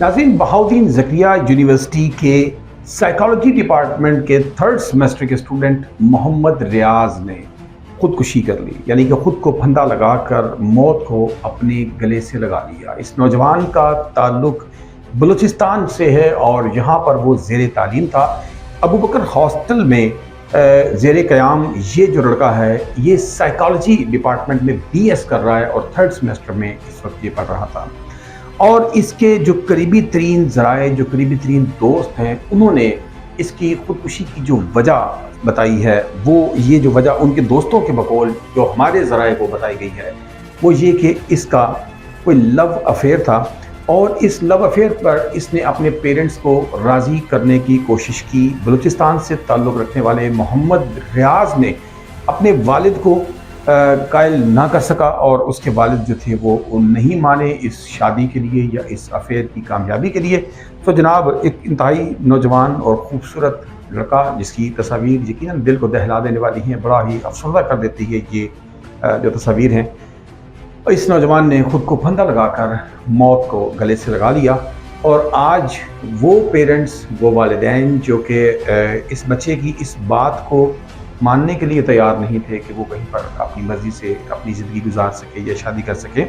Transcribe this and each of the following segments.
नाज़रीन, बहाउद्दीन ज़करिया यूनिवर्सिटी के psychology department के थर्ड सेमेस्टर के स्टूडेंट मोहम्मद रियाज ने खुदकुशी कर ली, यानी कि खुद को फंदा लगाकर मौत को अपने गले से लगा लिया। इस नौजवान का ताल्लुक बलूचिस्तान से है और यहाँ पर वो ज़ेर तालीम था। अबू बकर हॉस्टल में ज़ेर क़याम ये जो लड़का है ये साइकोलॉजी डिपार्टमेंट में BS कर रहा है और थर्ड सेमेस्टर में इस वक्त ये पढ़ रहा था। और इसके जो करीबी तरीन ज़राए, जो करीबी तरीन दोस्त हैं, उन्होंने इसकी खुदकुशी की जो वजह बताई है, वो ये जो वजह उनके दोस्तों के बकौल जो हमारे ज़राए को बताई गई है वो ये कि इसका कोई लव अफेयर था और इस लव अफेयर पर इसने अपने पेरेंट्स को राज़ी करने की कोशिश की। बलूचिस्तान से ताल्लुक़ रखने वाले मोहम्मद रियाज ने अपने वालिद को कायल ना कर सका और उसके वालिद जो थे वो नहीं माने इस शादी के लिए या इस अफेयर की कामयाबी के लिए। तो जनाब, एक इंतहाई नौजवान और ख़ूबसूरत लड़का जिसकी तस्वीर यकीनन दिल को दहला देने वाली हैं, बड़ा ही अफसरदा कर देती है ये जो तस्वीर हैं। इस नौजवान ने ख़ुद को फंदा लगाकर मौत को गले से लगा लिया और आज वो पेरेंट्स, वो वालिदैन जो कि इस बच्चे की इस बात को मानने के लिए तैयार नहीं थे कि वो कहीं पर अपनी मर्ज़ी से अपनी ज़िंदगी गुजार सके या शादी कर सके,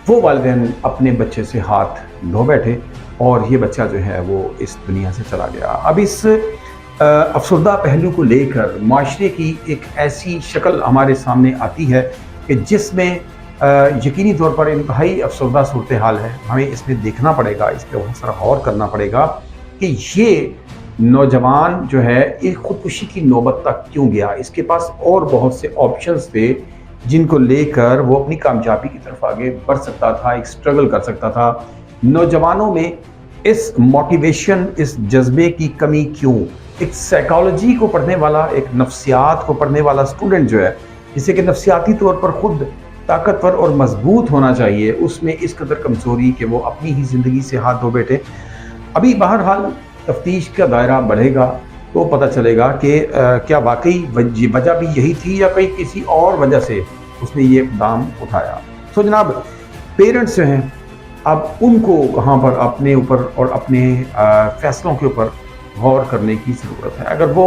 वो वालिदैन अपने बच्चे से हाथ धो बैठे और ये बच्चा जो है वो इस दुनिया से चला गया। अब इस अफसरदा पहलू को लेकर माशरे की एक ऐसी शक्ल हमारे सामने आती है कि जिसमें यकीनी तौर पर इंतहाई अफसरदा सूरत हाल है। हमें इसमें देखना पड़ेगा, इस पर बहुत सारा गौर करना पड़ेगा कि ये नौजवान जो है एक खुदकुशी की नौबत तक क्यों गया। इसके पास और बहुत से ऑप्शंस थे जिनको लेकर वो अपनी कामयाबी की तरफ आगे बढ़ सकता था, एक स्ट्रगल कर सकता था। नौजवानों में इस मोटिवेशन, इस जज्बे की कमी क्यों? एक साइकोलॉजी को पढ़ने वाला, एक नफ्सियात को पढ़ने वाला स्टूडेंट जो है, जिसे कि नफ्सियाती तौर पर खुद ताकतवर और मजबूत होना चाहिए, उसमें इस कदर कमज़ोरी कि वो अपनी ही ज़िंदगी से हाथ धो बैठे। अभी बहरहाल तफ्तीश का दायरा बढ़ेगा तो पता चलेगा कि क्या वाकई वजह भी यही थी या कहीं किसी और वजह से उसने ये इक़दाम उठाया। तो जनाब, पेरेंट्स जो हैं अब उनको कहाँ पर अपने ऊपर और अपने फ़ैसलों के ऊपर गौर करने की ज़रूरत है। अगर वो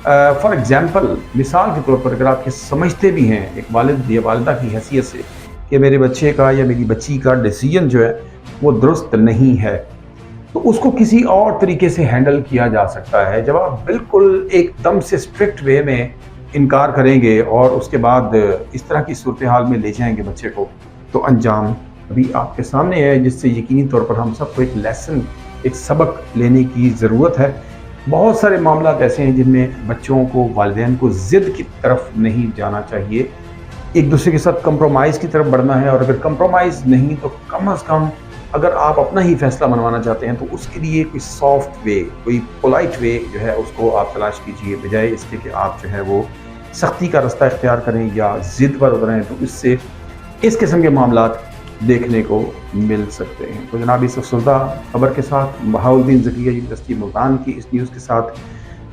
फॉर एग्ज़ाम्पल, मिसाल के तौर पर अगर आप ये समझते भी हैं एक वालिद या वालिदा की हैसियत से कि मेरे बच्चे का या मेरी बच्ची का डिसीजन जो है वो दुरुस्त नहीं है, तो उसको किसी और तरीके से हैंडल किया जा सकता है। जब आप बिल्कुल एकदम से स्ट्रिक्ट वे में इनकार करेंगे और उसके बाद इस तरह की सूरत हाल में ले जाएंगे बच्चे को, तो अंजाम अभी आपके सामने है, जिससे यकीनी तौर पर हम सबको एक लेसन, एक सबक लेने की ज़रूरत है। बहुत सारे मामला ऐसे हैं जिनमें बच्चों को, वालिदैन को ज़िद की तरफ नहीं जाना चाहिए, एक दूसरे के साथ कंप्रोमाइज़ की तरफ बढ़ना है। और अगर कंप्रोमाइज़ नहीं तो कम अज़ कम अगर आप अपना ही फैसला मनवाना चाहते हैं तो उसके लिए कोई सॉफ्ट वे, कोई पोलाइट वे जो है उसको आप तलाश कीजिए, बजाय इसके कि आप जो है वो सख्ती का रास्ता इख्तियार करें या ज़िद पर उतरें। तो इससे इस किस्म के मामलात देखने को मिल सकते हैं। तो जनाब, इस अफसरदा खबर के साथ बहाउद्दीन ज़करिया यूनिवर्सिटी मुल्तान की इस न्यूज़ के साथ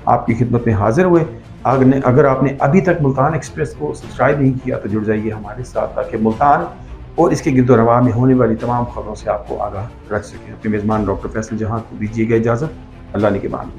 आपकी खिदमत में हाजिर हुए। अगर आपने अभी तक मुल्तान एक्सप्रेस को सब्सक्राइब नहीं किया तो जुड़ जाइए हमारे साथ, ताकि मुल्तान और इसके गिरदोरवा में होने वाली तमाम खबरों से आपको आगाह रख सकें। अपने मेज़बान डॉक्टर फैसल जहां को दीजिएगा इजाज़त। अल्लाह ने के बाद।